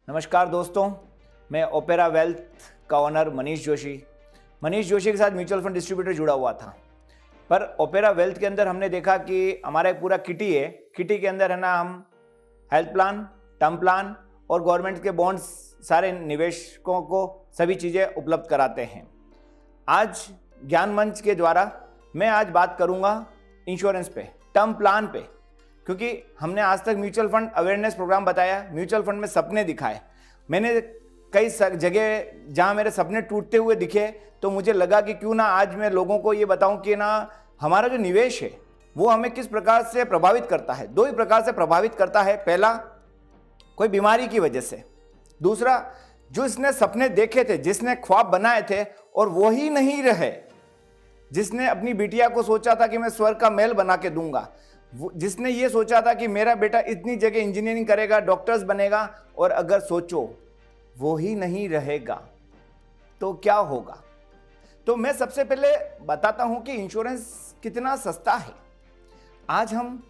नमस्कार दोस्तों, मैं ओपेरा वेल्थ का ओनर मनीष जोशी के साथ म्यूचुअल फंड डिस्ट्रीब्यूटर जुड़ा हुआ था। पर ओपेरा वेल्थ के अंदर हमने देखा कि हमारा एक पूरा किटी है। किटी के अंदर है ना, हम हेल्थ प्लान, टर्म प्लान और गवर्नमेंट के बॉन्ड्स, सारे निवेशकों को सभी चीज़ें उपलब्ध कराते हैं। आज ज्ञान मंच के द्वारा मैं आज बात करूंगा इंश्योरेंस पे, टर्म प्लान पे, क्योंकि हमने आज तक म्यूचुअल फंड अवेयरनेस प्रोग्राम बताया, म्यूचुअल फंड में सपने दिखाए। मैंने कई जगह जहां मेरे सपने टूटते हुए दिखे तो मुझे लगा कि क्यों ना आज मैं लोगों को ये बताऊं कि ना हमारा जो निवेश है वो हमें किस प्रकार से प्रभावित करता है। दो ही प्रकार से प्रभावित करता है। पहला, कोई बीमारी की वजह से। दूसरा, जो इसने सपने देखे थे, जिसने ख्वाब बनाए थे और वो ही नहीं रहे, जिसने अपनी बिटिया को सोचा था कि मैं स्वर्ग का महल बना के दूंगा, जिसने ये सोचा था कि मेरा बेटा इतनी जगह इंजीनियरिंग करेगा, डॉक्टर्स बनेगा, और अगर सोचो वो ही नहीं रहेगा तो क्या होगा। तो मैं सबसे पहले बताता हूं कि इंश्योरेंस कितना सस्ता है। आज हम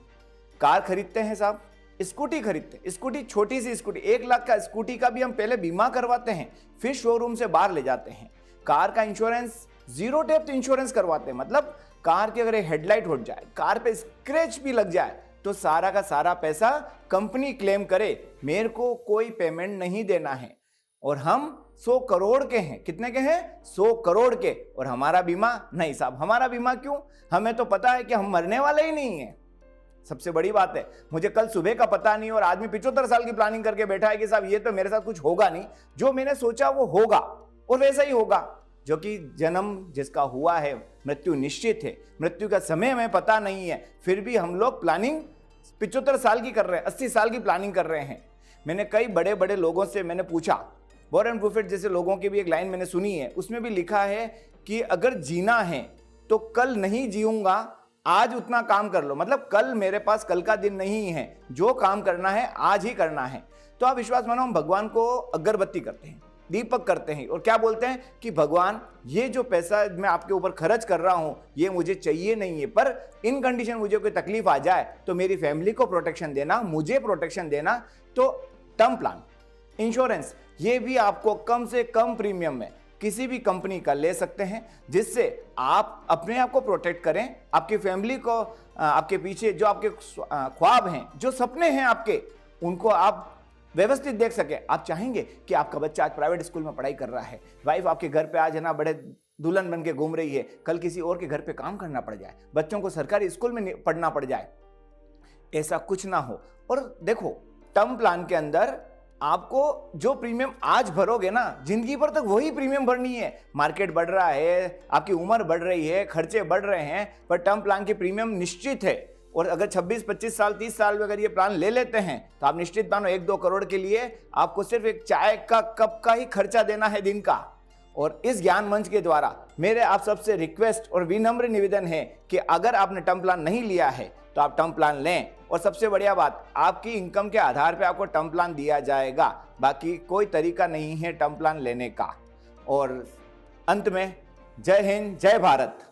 कार खरीदते हैं साहब, स्कूटी खरीदते हैं, स्कूटी, छोटी सी स्कूटी, 1 लाख का स्कूटी का भी हम पहले बीमा करवाते हैं, फिर शोरूम से बाहर ले जाते हैं। कार का इंश्योरेंस जीरो डेप्थ इंश्योरेंस करवाते हैं, मतलब कार की अगर हेडलाइट उड़ जाए, कार पे स्क्रैच भी लग जाए तो सारा का सारा पैसा कंपनी क्लेम करे, मेरे को कोई पेमेंट नहीं देना है। और हम 100 करोड़ के हैं। कितने के हैं? 100 करोड़ के। और हमारा बीमा नहीं साहब। हमारा बीमा क्यों? हमें तो पता है कि हम मरने वाले ही नहीं है। सबसे बड़ी बात है, मुझे कल सुबह का पता नहीं और आदमी 75 साल की प्लानिंग करके बैठा है कि साहब ये तो मेरे साथ कुछ होगा नहीं, जो मैंने सोचा वो होगा और वैसा ही होगा। जो कि जन्म जिसका हुआ है, मृत्यु निश्चित है, मृत्यु का समय हमें पता नहीं है, फिर भी हम लोग प्लानिंग 75 साल की कर रहे हैं, 80 साल की प्लानिंग कर रहे हैं। मैंने कई बड़े बड़े लोगों से मैंने पूछा, वॉरेन बफेट जैसे लोगों की भी एक लाइन मैंने सुनी है, उसमें भी लिखा है कि अगर जीना है तो कल नहीं जीऊंगा, आज उतना काम कर लो। मतलब कल मेरे पास, कल का दिन नहीं है, जो काम करना है आज ही करना है। तो आप विश्वास मानो, हम भगवान को अगरबत्ती करते हैं, दीपक करते हैं और क्या बोलते हैं कि भगवान ये जो पैसा मैं आपके ऊपर खर्च कर रहा हूं ये मुझे चाहिए नहीं है, पर इन कंडीशन मुझे कोई तकलीफ आ जाए तो मेरी फैमिली को प्रोटेक्शन देना, मुझे प्रोटेक्शन देना। तो टर्म प्लान, इंश्योरेंस, ये भी आपको कम से कम प्रीमियम में किसी भी कंपनी का ले सकते हैं, जिससे आप अपने आप को प्रोटेक्ट करें, आपकी फैमिली को, आपके पीछे जो आपके ख्वाब हैं, जो सपने हैं आपके, उनको आप व्यवस्थित देख सके। आप चाहेंगे कि आपका बच्चा आज प्राइवेट स्कूल में पढ़ाई कर रहा है, वाइफ आपके घर पे आज है ना बड़े दुल्हन बन के घूम रही है, कल किसी और के घर पे काम करना पड़ जाए, बच्चों को सरकारी स्कूल में पढ़ना पड़ जाए, ऐसा कुछ ना हो। और देखो, टर्म प्लान के अंदर आपको जो प्रीमियम आज भरोगे ना, जिंदगी भर तक वही प्रीमियम भरनी है। मार्केट बढ़ रहा है, आपकी उम्र बढ़ रही है, खर्चे बढ़ रहे हैं, पर टर्म प्लान की प्रीमियम निश्चित है। और अगर 26, 25 साल, 30 साल में अगर ये प्लान ले लेते हैं तो आप निश्चित मानो 1-2 करोड़ के लिए आपको सिर्फ एक चाय का कप का ही खर्चा देना है दिन का। और इस ज्ञान मंच के द्वारा मेरे आप सबसे रिक्वेस्ट और विनम्र निवेदन है कि अगर आपने टर्म प्लान नहीं लिया है तो आप टर्म प्लान लें। और सबसे बढ़िया बात, आपकी इनकम के आधार पे आपको टर्म प्लान दिया जाएगा, बाकी कोई तरीका नहीं है टर्म प्लान लेने का। और अंत में, जय हिंद, जय भारत।